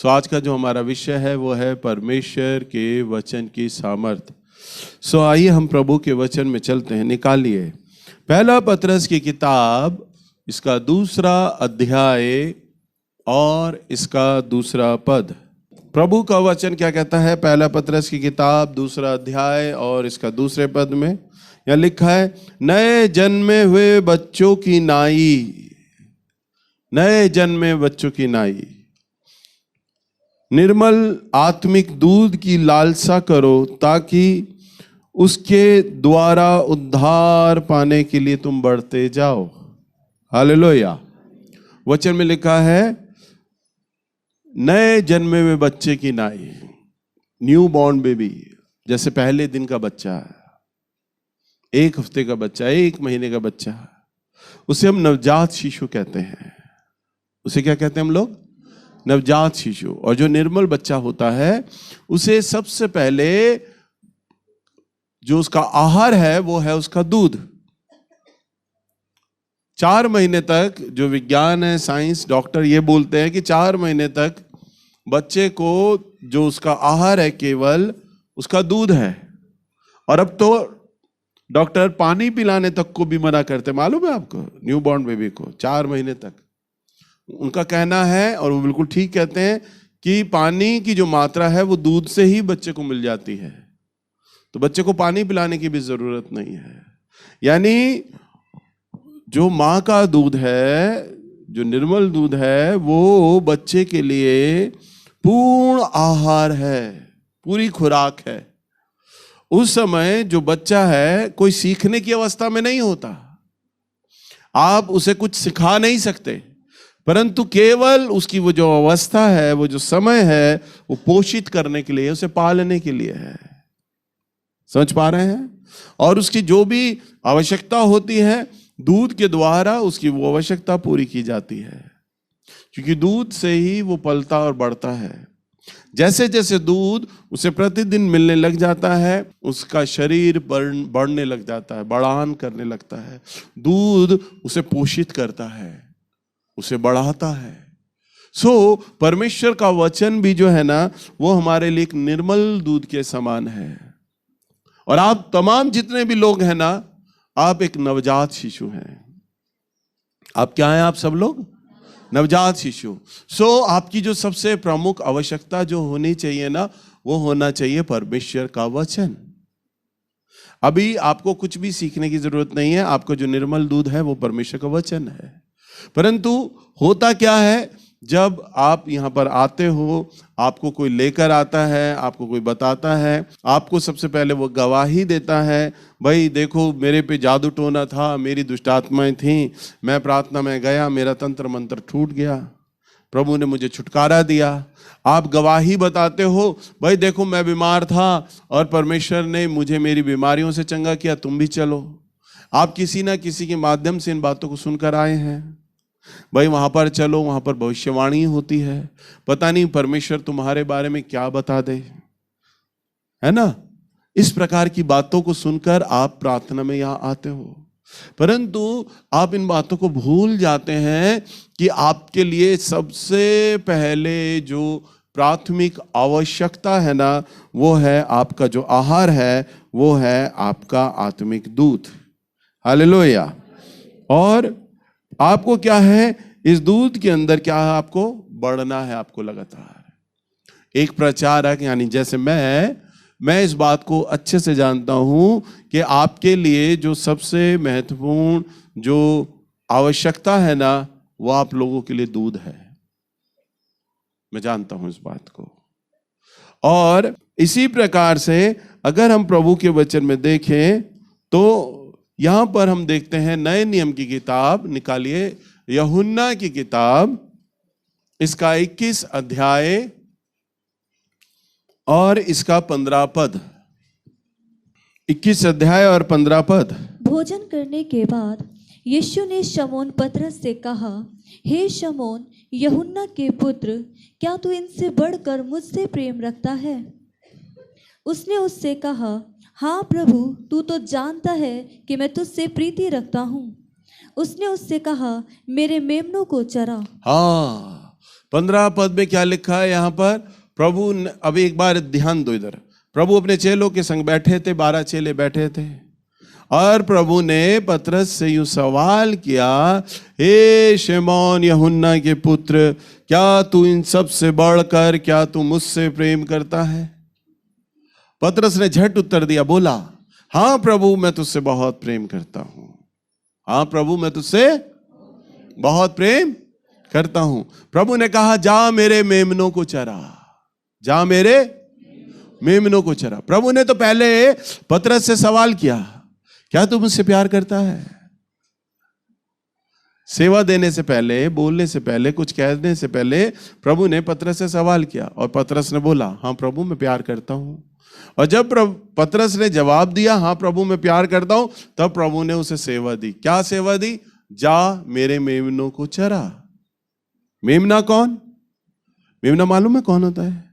आज का जो हमारा विषय है वो है परमेश्वर के वचन की सामर्थ। आइए हम प्रभु के वचन में चलते हैं। निकालिए पहला पतरस की किताब, इसका 2 अध्याय और इसका 2 पद। प्रभु का वचन क्या कहता है? पहला पतरस की किताब 2 अध्याय और इसका 2 पद में यह लिखा है, नए जन्मे हुए बच्चों की नाई, नए जन्मे बच्चों की नाई निर्मल आत्मिक दूध की लालसा करो, ताकि उसके द्वारा उद्धार पाने के लिए तुम बढ़ते जाओ। हालेलुया। वचन में लिखा है नए जन्मे हुए बच्चे की नाई, न्यू बॉर्न बेबी, जैसे पहले दिन का बच्चा, 1 हफ्ते का बच्चा, 1 महीने का बच्चा, उसे हम नवजात शिशु कहते हैं। उसे क्या कहते हैं हम लोग? नवजात शिशु। और जो निर्मल बच्चा होता है उसे सबसे पहले जो उसका आहार है वो है उसका दूध। 4 महीने तक, जो विज्ञान है, साइंस, डॉक्टर ये बोलते हैं कि 4 महीने तक बच्चे को जो उसका आहार है केवल उसका दूध है। और अब तो डॉक्टर पानी पिलाने तक को भी मना करते, मालूम है आपको? न्यू बॉर्न बेबी को 4 महीने तक उनका कहना है, और वो बिल्कुल ठीक कहते हैं, कि पानी की जो मात्रा है वो दूध से ही बच्चे को मिल जाती है, तो बच्चे को पानी पिलाने की भी जरूरत नहीं है। यानी जो माँ का दूध है, जो निर्मल दूध है, वो बच्चे के लिए पूर्ण आहार है, पूरी खुराक है। उस समय जो बच्चा है कोई सीखने की अवस्था में नहीं होता, आप उसे कुछ सिखा नहीं सकते, परंतु केवल उसकी वो जो अवस्था है, वो जो समय है, वो पोषित करने के लिए, उसे पालने के लिए है। समझ पा रहे हैं? और उसकी जो भी आवश्यकता होती है दूध के द्वारा उसकी वो आवश्यकता पूरी की जाती है, क्योंकि दूध से ही वो पलता और बढ़ता है। जैसे जैसे दूध उसे प्रतिदिन मिलने लग जाता है, उसका शरीर बढ़ने लग जाता है, बढ़ान करने लगता है। दूध उसे पोषित करता है, उसे बढ़ाता है। परमेश्वर का वचन भी जो है ना, वो हमारे लिए एक निर्मल दूध के समान है। और आप तमाम जितने भी लोग हैं ना, आप एक नवजात शिशु हैं। आप क्या हैं? आप सब लोग नवजात शिशु। आपकी जो सबसे प्रमुख आवश्यकता जो होनी चाहिए ना, वो होना चाहिए परमेश्वर का वचन। अभी आपको कुछ भी सीखने की जरूरत नहीं है, आपको जो निर्मल दूध है वो परमेश्वर का वचन है। परंतु होता क्या है, जब आप यहाँ पर आते हो, आपको कोई लेकर आता है, आपको कोई बताता है, आपको सबसे पहले वो गवाही देता है, भाई देखो मेरे पे जादू टोना था, मेरी दुष्टात्माएं थीं, मैं प्रार्थना में गया, मेरा तंत्र मंत्र टूट गया, प्रभु ने मुझे छुटकारा दिया। आप गवाही बताते हो, भाई देखो मैं बीमार था और परमेश्वर ने मुझे मेरी बीमारियों से चंगा किया, तुम भी चलो। आप किसी ना किसी के माध्यम से इन बातों को सुनकर आए हैं, भाई वहां पर चलो, वहां पर भविष्यवाणी होती है, पता नहीं परमेश्वर तुम्हारे बारे में क्या बता दे, है ना? इस प्रकार की बातों को सुनकर आप प्रार्थना में यहां आते हो, परंतु आप इन बातों को भूल जाते हैं कि आपके लिए सबसे पहले जो प्राथमिक आवश्यकता है ना, वो है आपका जो आहार है, वो है आपका आत्मिक दूध। हालेलुया। और आपको क्या है? इस दूध के अंदर क्या है? आपको बढ़ना है, आपको लगातार। एक प्रचारक, यानी जैसे मैं इस बात को अच्छे से जानता हूं कि आपके लिए जो सबसे महत्वपूर्ण जो आवश्यकता है ना, वो आप लोगों के लिए दूध है। मैं जानता हूं इस बात को। और इसी प्रकार से अगर हम प्रभु के वचन में देखें तो यहां पर हम देखते हैं नए नियम की किताब, निकालिए यूहन्ना की किताब, इसका 21 अध्याय और इसका 15 पद। 21 अध्याय और 15 पद। भोजन करने के बाद यीशु ने शमौन पतरस से कहा, हे शमौन, यूहन्ना के पुत्र, क्या तू इनसे बढ़कर मुझसे प्रेम रखता है? उसने उससे कहा, हाँ प्रभु, तू तो जानता है कि मैं तुझसे प्रीति रखता हूँ। उसने उससे कहा, मेरे मेमनों को चरा। हाँ, 15 पद में क्या लिखा है यहाँ पर? प्रभु अभी एक बार ध्यान दो इधर। प्रभु अपने चेलों के संग बैठे थे, 12 चेले बैठे थे, और प्रभु ने पतरस से यूं सवाल किया, हे शमौन यूहन्ना के पुत्र, क्या तू इन सब से बढ़कर, क्या तू मुझसे प्रेम करता है? पतरस ने झट उत्तर दिया, बोला, हाँ प्रभु, मैं तुझसे बहुत प्रेम करता हूं। हाँ प्रभु, मैं तुझसे बहुत प्रेम करता हूं। प्रभु ने कहा, जा मेरे मेमनों को चरा, जा मेरे मेमनों को चरा। प्रभु ने तो पहले पतरस से सवाल किया, क्या तू मुझसे प्यार करता है? सेवा देने से पहले, बोलने से पहले, कुछ कहने से पहले प्रभु ने पतरस से सवाल किया, और पतरस ने बोला, हाँ प्रभु, मैं प्यार करता हूं। और जब पतरस ने जवाब दिया, हाँ प्रभु मैं प्यार करता हूं, तब प्रभु ने उसे सेवा दी। क्या सेवा दी? जा मेरे मेमनों को चरा। मेमना कौन? मेमना मालूम है कौन होता है?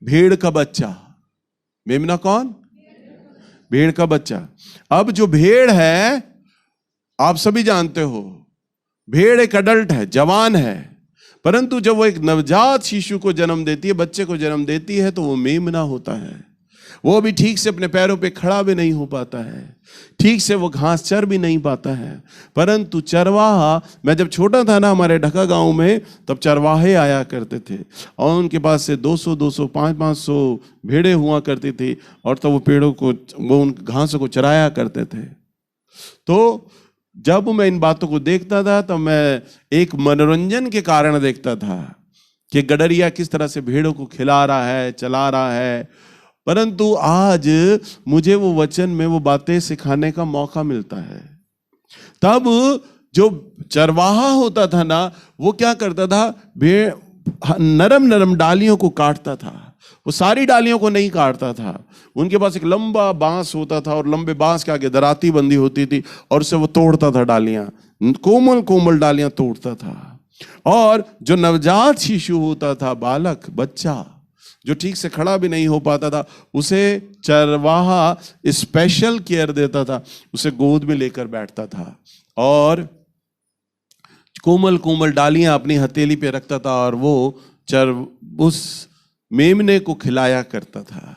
भेड़ का बच्चा। मेमना कौन? भेड़ का बच्चा। अब जो भेड़ है, आप सभी जानते हो, भेड़ एक अडल्ट है, जवान है, परंतु जब वो एक नवजात शिशु को जन्म देती है, बच्चे को जन्म देती है, तो वो मेमना होता है। वो अभी ठीक से अपने पैरों पे खड़ा भी नहीं हो पाता है, ठीक से वो घास चर भी नहीं पाता है। परंतु चरवाहा, मैं जब छोटा था ना, हमारे ढका गांव में, तब चरवाहे आया करते थे, और उनके पास से 200, 500 भेड़ें हुआ करती थी, और तब वो पेड़ों को, वो उन घासों को चराया करते थे। तो जब मैं इन बातों को देखता था, तब मैं एक मनोरंजन के कारण देखता था कि गडरिया किस तरह से भेड़ों को खिला रहा है, चला रहा है। परंतु आज मुझे वो वचन में वो बातें सिखाने का मौका मिलता है। तब जो चरवाहा होता था ना, वो क्या करता था? नरम नरम डालियों को काटता था। वो सारी डालियों को नहीं काटता था। उनके पास एक लंबा बांस होता था, और लंबे बांस के आगे दराती बंदी होती थी, और उससे वो तोड़ता था डालियां, कोमल कोमल डालियां तोड़ता था। और जो नवजात शिशु होता था, बालक, बच्चा, जो ठीक से खड़ा भी नहीं हो पाता था, उसे चरवाहा स्पेशल केयर देता था, उसे गोद में लेकर बैठता था, और कोमल कोमल डालियां अपनी हथेली पे रखता था, और वो उस मेमने को खिलाया करता था।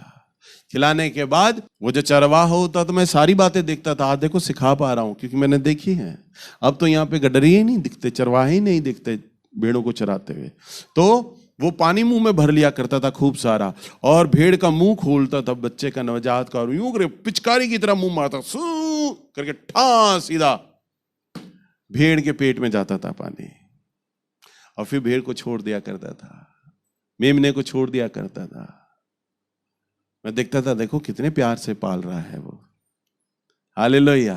खिलाने के बाद वो जो चरवाहा होता, तो मैं सारी बातें देखता था। आज देखो सिखा पा रहा हूं, क्योंकि मैंने देखी है। अब तो यहाँ पे गडरिये ही नहीं दिखते, चरवाहे ही नहीं दिखते भेड़ों को चराते हुए। तो वो पानी मुंह में भर लिया करता था खूब सारा, और भेड़ का मुंह खोलता था, बच्चे का, नवजात का, और यूं करे पिचकारी की तरह मुंह मारता, सू करके ठा सीधा भेड़ के पेट में जाता था पानी, और फिर भेड़ को छोड़ दिया करता था, मेमने को छोड़ दिया करता था। मैं देखता था, देखो कितने प्यार से पाल रहा है वो। हालेलुया।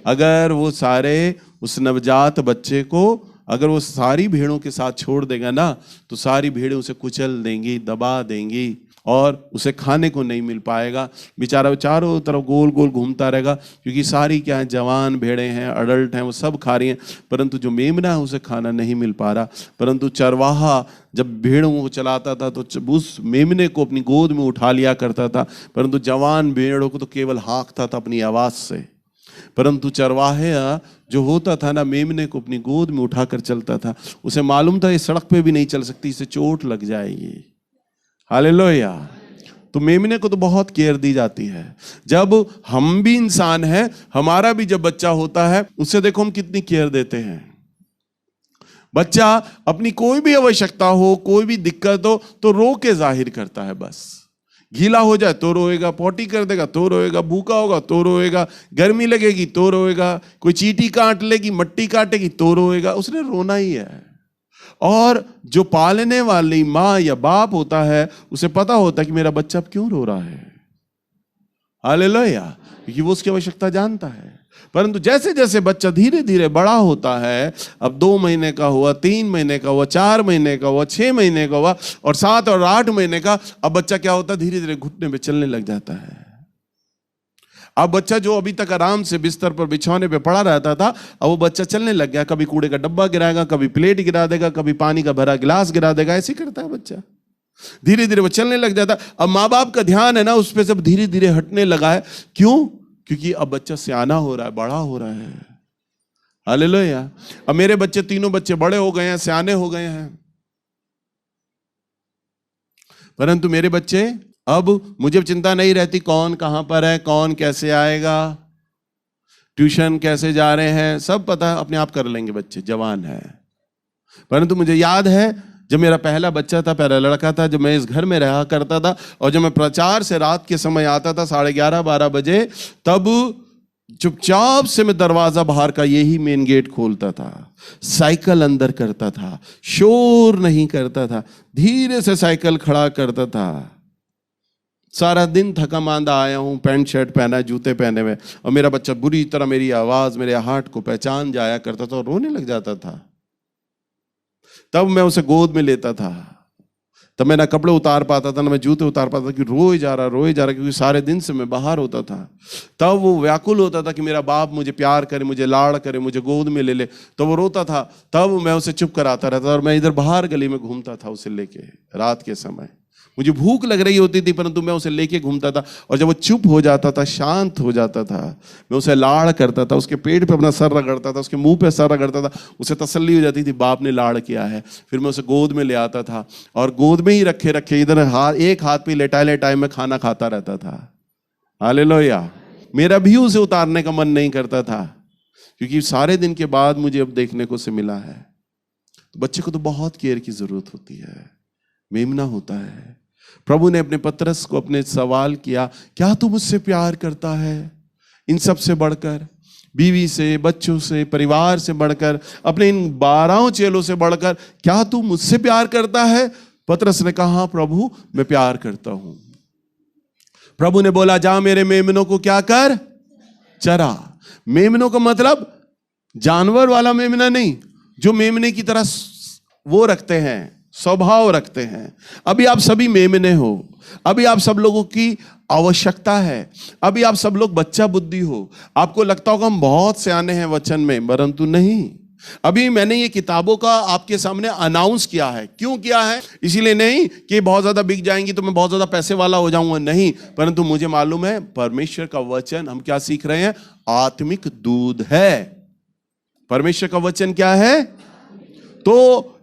अगर वो सारे उस नवजात बच्चे को, अगर वो सारी भेड़ों के साथ छोड़ देगा ना, तो सारी भेड़ें उसे कुचल देंगी, दबा देंगी, और उसे खाने को नहीं मिल पाएगा। बेचारा चारों तरफ गोल गोल घूमता रहेगा, क्योंकि सारी क्या है, जवान भेड़ें हैं, अडल्ट हैं, वो सब खा रही हैं, परंतु जो मेमना है उसे खाना नहीं मिल पा रहा। परंतु चरवाहा जब भेड़ों को चलाता था, तो उस मेमने को अपनी गोद में उठा लिया करता था, परंतु जवान भेड़ों को तो केवल हाँकता था अपनी आवाज़ से। परंतु चरवाहे जो होता था ना, मेमने को अपनी गोद में उठाकर चलता था। उसे मालूम था ये सड़क पे भी नहीं चल सकती, इसे चोट लग जाएगी। हालेलुया। तो मेमने को तो बहुत केयर दी जाती है। जब हम भी इंसान हैं, हमारा भी जब बच्चा होता है, उससे देखो हम कितनी केयर देते हैं। बच्चा अपनी कोई भी आवश्यकता हो, कोई भी दिक्कत हो, तो रो के जाहिर करता है। बस गीला हो जाए तो रोएगा, पॉटी कर देगा तो रोएगा, भूखा होगा तो रोएगा, गर्मी लगेगी तो रोएगा, कोई चींटी काट लेगी, मट्टी काटेगी तो रोएगा, उसने रोना ही है। और जो पालने वाली माँ या बाप होता है, उसे पता होता है कि मेरा बच्चा अब क्यों रो रहा है। हालेलुया। क्योंकि वो उसकी आवश्यकता जानता है। परंतु जैसे जैसे बच्चा धीरे धीरे बड़ा होता है, अब 2 महीने का हुआ, 3 महीने का हुआ, 4 महीने का हुआ, 6 महीने का हुआ, और 7 और 8 महीने का, अब बच्चा क्या होता है, धीरे धीरे घुटने पे चलने लग जाता है। अब बच्चा जो अभी तक आराम से बिस्तर पर बिछौने पे पड़ा रहता था, अब वो बच्चा चलने लग गया। कभी कूड़े का डब्बा गिराएगा, कभी प्लेट गिरा देगा, कभी पानी का भरा गिलास गिरा देगा, ऐसे करता है बच्चा। धीरे धीरे वो चलने लग जाता। अब माँ बाप का ध्यान है ना उस पे, सब धीरे धीरे हटने लगा है। क्यों? क्योंकि अब बच्चा सियाना हो रहा है, बड़ा हो रहा है। हालेलुया। अब मेरे बच्चे, तीनों बच्चे बड़े हो गए हैं, सियाने हो गए हैं। परंतु मेरे बच्चे, अब मुझे चिंता नहीं रहती कौन कहाँ पर है, कौन कैसे आएगा, ट्यूशन कैसे जा रहे हैं, सब पता अपने आप कर लेंगे, बच्चे जवान है। परंतु मुझे याद है जब मेरा पहला बच्चा था, पहला लड़का था, जब मैं इस घर में रहा करता था और जब मैं प्रचार से रात के समय आता था 11:30-12 बजे, तब चुपचाप से मैं दरवाजा बाहर का यही मेन गेट खोलता था, साइकिल अंदर करता था, शोर नहीं करता था, धीरे से साइकिल खड़ा करता था। सारा दिन थका मांदा आया हूं, पैंट शर्ट पहना, जूते पहने हुए, और मेरा बच्चा बुरी तरह मेरी आवाज, मेरे हार्ट को पहचान जाया करता था और रोने लग जाता था। तब मैं उसे गोद में लेता था, तब मैं ना कपड़े उतार पाता था, ना मैं जूते उतार पाता था, कि रोए जा रहा, क्योंकि सारे दिन से मैं बाहर होता था। तब वो व्याकुल होता था कि मेरा बाप मुझे प्यार करे, मुझे लाड़ करे, मुझे गोद में ले ले, तो वो रोता था। तब मैं उसे चुप कराता रहता और मैं इधर बाहर गली में घूमता था उसे लेके। रात के समय मुझे भूख लग रही होती थी, परंतु मैं उसे लेके घूमता था, और जब वो चुप हो जाता था, शांत हो जाता था, मैं उसे लाड़ करता था, उसके पेट पे अपना सर रगड़ता था, उसके मुंह पे सर रगड़ता था, उसे तसल्ली हो जाती थी बाप ने लाड़ किया है। फिर मैं उसे गोद में ले आता था और गोद में ही रखे रखे इधर एक हाथ पे लेटाए लेटाए मैं खाना खाता रहता था। हालेलुया। मेरा भी उसे उतारने का मन नहीं करता था, क्योंकि सारे दिन के बाद मुझे अब देखने को से मिला है। बच्चे को तो बहुत केयर की जरूरत होती है, मेमना होता है। प्रभु ने अपने पतरस को अपने सवाल किया, क्या तू मुझसे प्यार करता है इन सब से बढ़कर, बीवी से, बच्चों से, परिवार से बढ़कर, अपने इन 12 चेलों से बढ़कर, क्या तू मुझसे प्यार करता है? पतरस ने कहा, प्रभु मैं प्यार करता हूं। प्रभु ने बोला, जा मेरे मेमनों को क्या कर, चरा। मेमनों का मतलब जानवर वाला मेमना नहीं, जो मेमने की तरह वो रखते हैं, स्वभाव रखते हैं। अभी आप सभी मेमने हो, अभी आप सब लोगों की आवश्यकता है, अभी आप सब लोग बच्चा बुद्धि हो। आपको लगता होगा हम बहुत सियाने हैं वचन में, परंतु नहीं। अभी मैंने ये किताबों का आपके सामने अनाउंस किया है। क्यों किया है? इसीलिए नहीं कि बहुत ज्यादा बिक जाएंगी तो मैं बहुत ज्यादा पैसे वाला हो जाऊंगा, नहीं, परंतु मुझे मालूम है परमेश्वर का वचन हम क्या सीख रहे हैं, आत्मिक दूध है। परमेश्वर का वचन क्या है? तो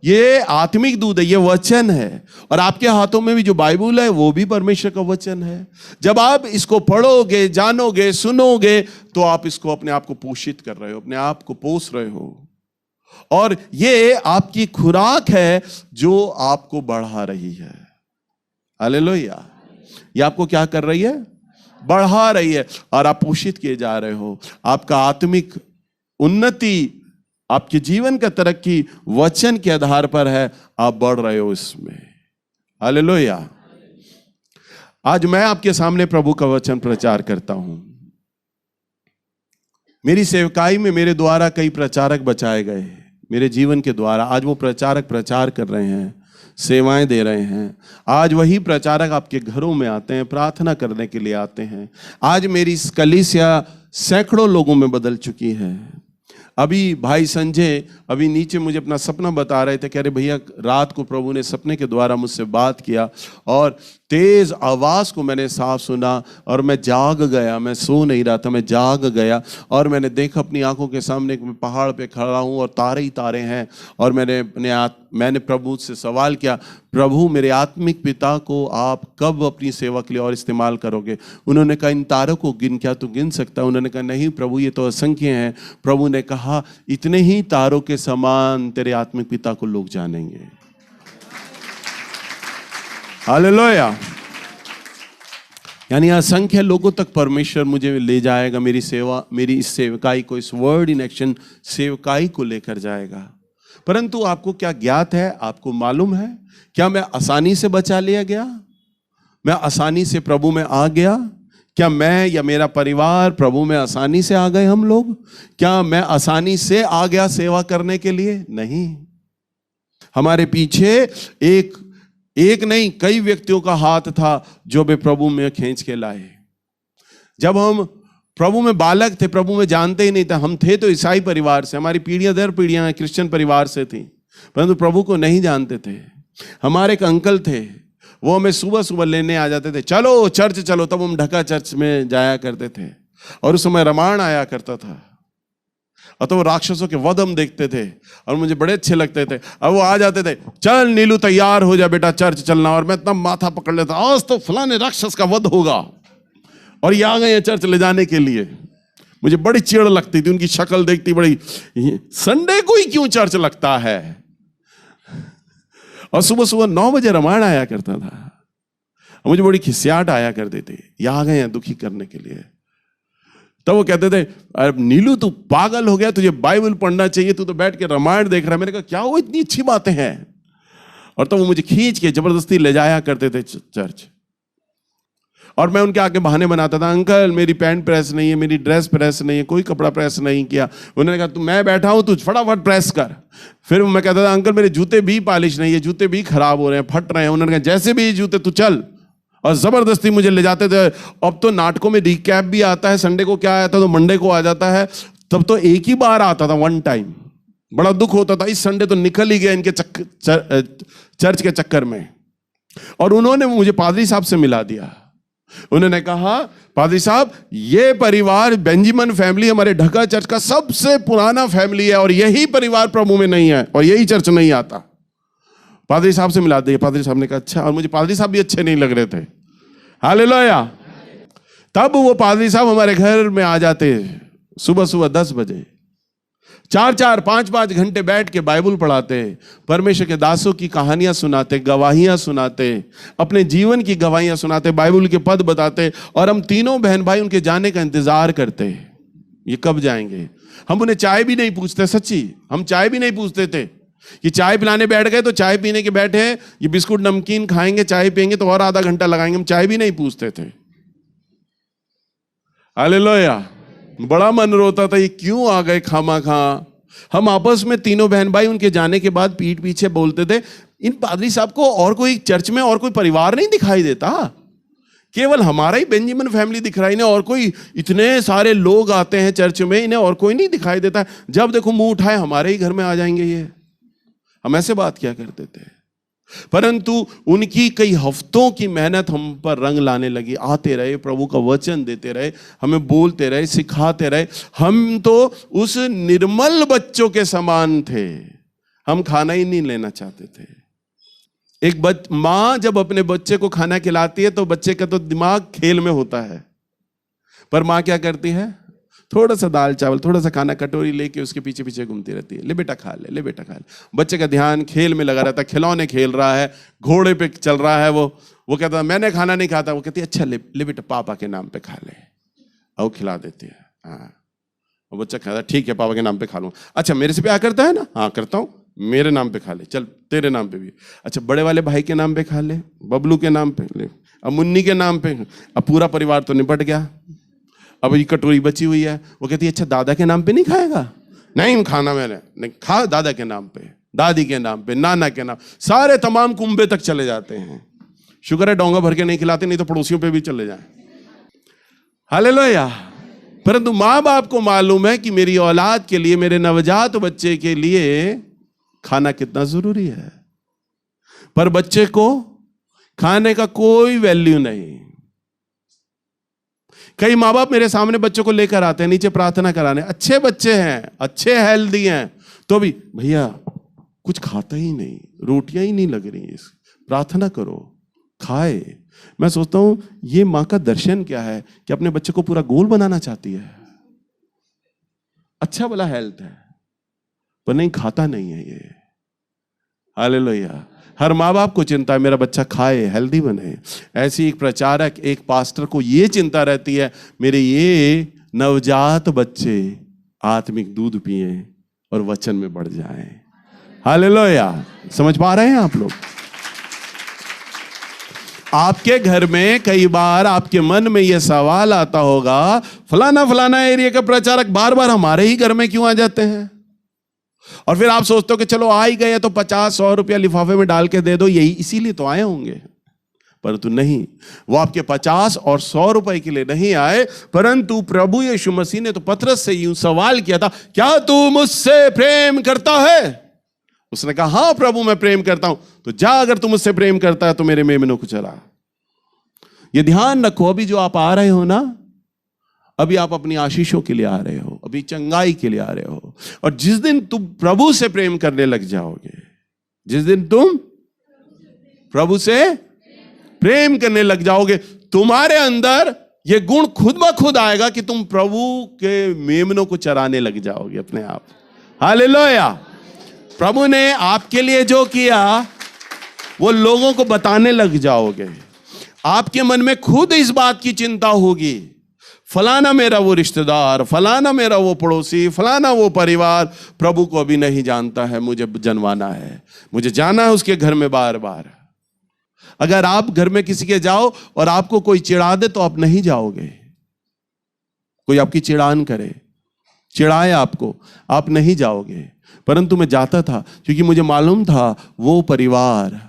ये आत्मिक दूध है, ये वचन है। और आपके हाथों में भी जो बाइबल है वो भी परमेश्वर का वचन है। जब आप इसको पढ़ोगे, जानोगे, सुनोगे, तो आप इसको अपने आप को पोषित कर रहे हो, अपने आप को पोष रहे हो, और ये आपकी खुराक है जो आपको बढ़ा रही है। हालेलुया। ये आपको क्या कर रही है? बढ़ा रही है, और आप पोषित किए जा रहे हो। आपका आत्मिक उन्नति, आपके जीवन का तरक्की वचन के आधार पर है, आप बढ़ रहे हो इसमें। हालेलुया। आज मैं आपके सामने प्रभु का वचन प्रचार करता हूं। मेरी सेवकाई में मेरे द्वारा कई प्रचारक बचाए गए, मेरे जीवन के द्वारा। आज वो प्रचारक प्रचार कर रहे हैं, सेवाएं दे रहे हैं। आज वही प्रचारक आपके घरों में आते हैं, प्रार्थना करने के लिए आते हैं। आज मेरी इस कलीसिया सैकड़ों लोगों में बदल चुकी है। अभी भाई संजय अभी नीचे मुझे अपना सपना बता रहे थे, कह रहे भैया रात को प्रभु ने सपने के द्वारा मुझसे बात किया और तेज आवाज को मैंने साफ सुना और मैं जाग गया। मैं सो नहीं रहा था, मैं जाग गया और मैंने देखा अपनी आंखों के सामने कि मैं पहाड़ पे खड़ा हूँ और तारे ही तारे हैं। और मैंने प्रभु से सवाल किया, प्रभु मेरे आत्मिक पिता को आप कब अपनी सेवा के लिए और इस्तेमाल करोगे? उन्होंने कहा इन तारों को क्या तू गिन सकता है? उन्होंने कहा नहीं प्रभु, ये तो असंख्य हैं। प्रभु ने कहा इतने ही तारों के समान तेरे आत्मिक पिता को लोग जानेंगे। हालेलुया। यानी असंख्य लोगों तक परमेश्वर मुझे ले जाएगा। मेरी सेवा, मेरी इस सेवकाई को, इस वर्ड इन एक्शन सेवकाई को लेकर जाएगा। परंतु आपको क्या ज्ञात है, आपको मालूम है, क्या मैं आसानी से बचा लिया गया? मैं आसानी से प्रभु में आ गया? क्या मैं या मेरा परिवार प्रभु में आसानी से आ गए? हम लोग क्या मैं आसानी से आ गया सेवा करने के लिए? नहीं। हमारे पीछे एक नहीं कई व्यक्तियों का हाथ था जो वे प्रभु में खींच के लाए। जब हम प्रभु में बालक थे, प्रभु में जानते ही नहीं था, हम थे तो ईसाई परिवार से, हमारी पीढ़ियां दर पीढ़ियां क्रिश्चियन परिवार से थी, परंतु प्रभु को नहीं जानते थे। हमारे एक अंकल थे, वो हमें सुबह सुबह लेने आ जाते थे, चलो चर्च चलो। तब हम ढका चर्च में जाया करते थे और उस समय रामायण आया करता था। और तो वो राक्षसों के वध हम देखते थे और मुझे बड़े अच्छे लगते थे। अब वो आ जाते थे, चल नीलू तैयार हो जा बेटा, चर्च चलना। और मैं इतना माथा पकड़ लेता, आज तो फलाने राक्षस का वध होगा, और ये आ गए हैं चर्च ले जाने के लिए। मुझे बड़ी चिढ़ लगती थी, उनकी शक्ल देखती बड़ी, संडे को ही क्यों चर्च लगता है। और सुबह सुबह 9 बजे रामायण आया करता था, मुझे बड़ी खिसियाट आया करती थी, ये आ गए हैं दुखी करने के लिए। तब वो कहते थे, अरे नीलू तू पागल हो गया, तुझे बाइबल पढ़ना चाहिए, तू तो बैठ के रामायण देख रहा है। मैंने कहा क्या वो इतनी अच्छी बातें हैं। और तब वो मुझे खींच के जबरदस्ती ले जाया करते थे चर्च, और मैं उनके आके बहाने बनाता था, अंकल मेरी पैंट प्रेस नहीं है, मेरी ड्रेस प्रेस नहीं है, कोई कपड़ा प्रेस नहीं किया। उन्होंने कहा तू, मैं बैठा हूं, तू फटाफट प्रेस कर। फिर मैं कहता था, अंकल मेरे जूते भी पॉलिश नहीं है, जूते भी खराब हो रहे हैं, फट रहे हैं। उन्होंने कहा जैसे भी जूते तू चल, और जबरदस्ती मुझे ले जाते थे। अब तो नाटकों में रिकैप भी आता है, संडे को क्या आया था तो मंडे को आ जाता है, तब तो एक ही बार आता था, वन टाइम। बड़ा दुख होता था, इस संडे तो निकल ही गया इनके चर्च के चक्कर में। और उन्होंने मुझे पादरी साहब से मिला दिया। उन्होंने कहा, पादरी साहब ये परिवार बेंजामिन फैमिली हमारे ढका चर्च का सबसे पुराना फैमिली है, और यही परिवार प्रभु में नहीं है, और यही चर्च नहीं आता। पादरी साहब से मिला दिए। पादरी साहब ने कहा अच्छा, और मुझे पादरी साहब भी अच्छे नहीं लग रहे थे। हालेलुया। तब वो पादरी साहब हमारे घर में आ जाते सुबह सुबह 10 बजे, 4-4, 5-5 घंटे बैठ के बाइबल पढ़ाते, परमेश्वर के दासों की कहानियां सुनाते, गवाहियां सुनाते, अपने जीवन की गवाहियां सुनाते, बाइबल के पद बताते, और हम तीनों बहन भाई उनके जाने का इंतजार करते, ये कब जाएंगे। हम उन्हें चाय भी नहीं पूछते, सच्ची हम चाय भी नहीं पूछते थे कि चाय पिलाने बैठ गए तो चाय पीने के बैठे, ये बिस्कुट नमकीन खाएंगे, चाय पियेंगे तो और आधा घंटा लगाएंगे, हम चाय भी नहीं पूछते थे। हालेलुया। बड़ा मन रोता था, ये क्यों आ गए खामा खा। हम आपस में तीनों बहन भाई उनके जाने के बाद पीठ पीछे बोलते थे, इन पादरी साहब को और कोई चर्च में और कोई परिवार नहीं दिखाई देता, केवल हमारा ही बेंजामिन फैमिली दिख रहा है, इन्हें और कोई, इतने सारे लोग आते हैं चर्च में, इन्हें और कोई नहीं दिखाई देता, जब देखो मुंह उठाए हमारे ही घर में आ जाएंगे ये। हम ऐसे बात किया करते थे। परंतु उनकी कई हफ्तों की मेहनत हम पर रंग लाने लगी। आते रहे, प्रभु का वचन देते रहे, हमें बोलते रहे, सिखाते रहे। हम तो उस निर्मल बच्चों के समान थे, हम खाना ही नहीं लेना चाहते थे। एक माँ जब अपने बच्चे को खाना खिलाती है तो बच्चे का तो दिमाग खेल में होता है, पर माँ क्या करती है, थोड़ा सा दाल चावल, थोड़ा सा खाना, कटोरी लेके उसके पीछे पीछे घूमती रहती है, ले बेटा खा ले, ले बेटा खा ले। बच्चे का ध्यान खेल में लगा रहता है, खिलौने खेल रहा है, घोड़े पे चल रहा है। वो कहता है मैंने खाना नहीं खाता, वो कहती है अच्छा ले ले बेटा पापा के नाम पे खा ले, और खिला देती है। हाँ, और बच्चा कहता है ठीक है पापा के नाम पे खा लूँ। अच्छा मेरे से प्यार करता है ना, हाँ करता हूँ, मेरे नाम पे खा ले, चल तेरे नाम पे भी। अच्छा बड़े वाले भाई के नाम पे खा ले, बबलू के नाम पे ले, अब मुन्नी के नाम पे। अब पूरा परिवार तो निपट गया, अब ये कटोरी बची हुई है। वो कहती है अच्छा दादा के नाम पे नहीं खाएगा, नहीं खाना मैंने नहीं, खा दादा के नाम पे, दादी के नाम पे, नाना के नाम, सारे तमाम कुंबे तक चले जाते हैं। शुक्र है डोंगा भर के नहीं खिलाते, नहीं तो पड़ोसियों पे भी चले जाएं। हालेलुया। परंतु माँ बाप को मालूम है कि मेरी औलाद के लिए, मेरे नवजात बच्चे के लिए खाना कितना जरूरी है, पर बच्चे को खाने का कोई वैल्यू नहीं। कई माँ बाप मेरे सामने बच्चों को लेकर आते हैं नीचे प्रार्थना कराने, अच्छे बच्चे हैं, अच्छे हेल्दी हैं, तो भी भैया कुछ खाता ही नहीं, रोटियां ही नहीं लग रही, प्रार्थना करो खाए। मैं सोचता हूं ये माँ का दर्शन क्या है कि अपने बच्चे को पूरा गोल बनाना चाहती है। अच्छा भला हेल्थ है पर नहीं खाता नहीं है ये। हालेलुया। हर माँ बाप को चिंता है मेरा बच्चा खाए, हेल्दी बने। ऐसी एक प्रचारक, एक पास्टर को ये चिंता रहती है मेरे ये नवजात बच्चे आत्मिक दूध पिए और वचन में बढ़ जाएं। हालेलुया। समझ पा रहे हैं आप लोग? आपके घर में कई बार आपके मन में यह सवाल आता होगा, फलाना फलाना एरिया का प्रचारक बार बार हमारे ही घर में क्यों आ जाते हैं? और फिर आप सोचते हो कि चलो आ ही गए तो 50-100 रुपया लिफाफे में डाल के दे दो, यही इसीलिए तो आए होंगे। परंतु नहीं, वो आपके 50 और 100 रुपए के लिए नहीं आए, परंतु प्रभु यीशु मसीह ने तो पतरस से यूं सवाल किया था, क्या तू मुझसे प्रेम करता है? उसने कहा हाँ प्रभु मैं प्रेम करता हूं। तो जा, अगर तू मुझसे प्रेम करता है तो मेरे मेमनों को चला। ये ध्यान रखो, अभी जो आप आ रहे हो ना, अभी आप अपनी आशीषों के लिए आ रहे हो, अभी चंगाई के लिए आ रहे हो। और जिस दिन तुम प्रभु से प्रेम करने लग जाओगे, जिस दिन तुम प्रभु से प्रेम करने लग जाओगे, तुम्हारे अंदर ये गुण खुद ब खुद आएगा कि तुम प्रभु के मेमनों को चराने लग जाओगे अपने आप। हालेलुया। प्रभु ने आपके लिए जो किया वो लोगों को बताने लग जाओगे। आपके मन में खुद इस बात की चिंता होगी, फलाना मेरा वो रिश्तेदार, फलाना मेरा वो पड़ोसी, फलाना वो परिवार प्रभु को अभी नहीं जानता है, मुझे जनवाना है, मुझे जाना है उसके घर में बार बार। अगर आप घर में किसी के जाओ और आपको कोई चिढ़ा दे तो आप नहीं जाओगे। कोई आपकी चिढ़ान करे, चिढ़ाए आपको, आप नहीं जाओगे। परंतु मैं जाता था क्योंकि मुझे मालूम था वो परिवार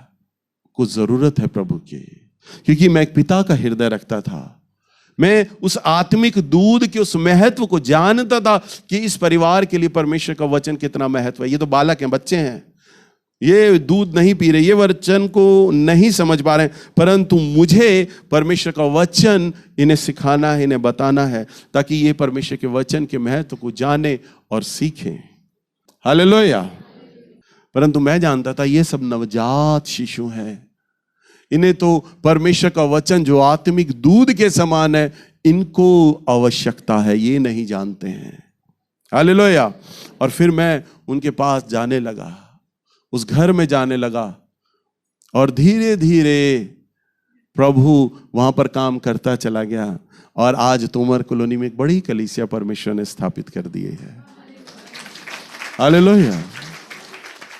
को जरूरत है प्रभु की, क्योंकि मैं एक पिता का हृदय रखता था। मैं उस आत्मिक दूध के उस महत्व को जानता था कि इस परिवार के लिए परमेश्वर का वचन कितना महत्व है। ये तो बालक हैं, बच्चे हैं, ये दूध नहीं पी रहे, ये वचन को नहीं समझ पा रहे, परंतु मुझे परमेश्वर का वचन इन्हें सिखाना है, इन्हें बताना है, ताकि ये परमेश्वर के वचन के महत्व को जाने और सीखें। हालेलुया। परंतु मैं जानता था ये सब नवजात शिशु हैं, इन्हें तो परमेश्वर का वचन जो आत्मिक दूध के समान है, इनको आवश्यकता है, ये नहीं जानते हैं। हालेलुया। और फिर मैं उनके पास जाने लगा, उस घर में जाने लगा, और धीरे धीरे प्रभु वहां पर काम करता चला गया। और आज तोमर कॉलोनी में एक बड़ी कलीसिया परमेश्वर ने स्थापित कर दी है। हालेलुया।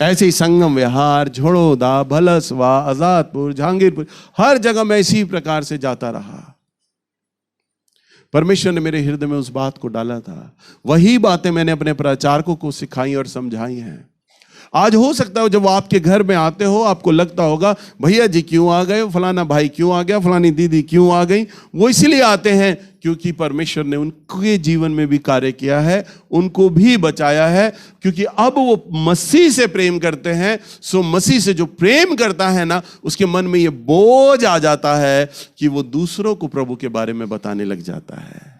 ऐसे ही संगम विहार, झोड़ोदा, भलसवा, आजादपुर, जहांगीरपुर, हर जगह मैं इसी प्रकार से जाता रहा। परमेश्वर ने मेरे हृदय में उस बात को डाला था, वही बातें मैंने अपने प्रचारकों को सिखाई और समझाई हैं। आज हो सकता है जब आपके घर में आते हो आपको लगता होगा भैया जी क्यों आ गए, फलाना भाई क्यों आ गया, फलानी दीदी क्यों आ गई। वो इसलिए आते हैं क्योंकि परमेश्वर ने उनके जीवन में भी कार्य किया है, उनको भी बचाया है, क्योंकि अब वो मसीह से प्रेम करते हैं। सो मसीह से जो प्रेम करता है ना, उसके मन में ये बोझ आ जाता है कि वो दूसरों को प्रभु के बारे में बताने लग जाता है।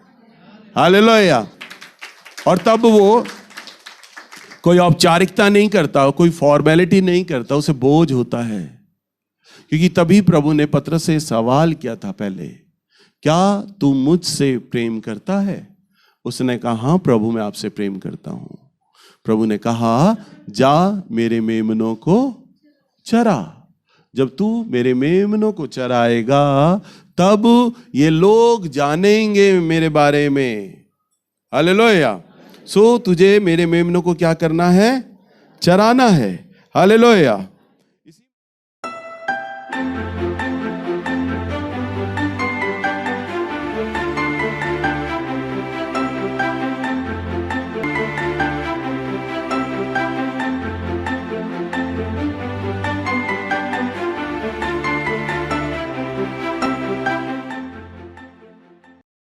हालेलुया। और तब वो कोई औपचारिकता नहीं करता, कोई फॉर्मेलिटी नहीं करता, उसे बोझ होता है। क्योंकि तभी प्रभु ने पतरस से सवाल किया था पहले, क्या तू मुझसे प्रेम करता है? उसने कहा हाँ प्रभु, मैं आपसे प्रेम करता हूं। प्रभु ने कहा जा मेरे मेमनों को चरा। जब तू मेरे मेमनों को चराएगा तब ये लोग जानेंगे मेरे बारे में। हालेलुया। सो तुझे मेरे मेमनों को क्या करना है? चराना है। हालेलुया।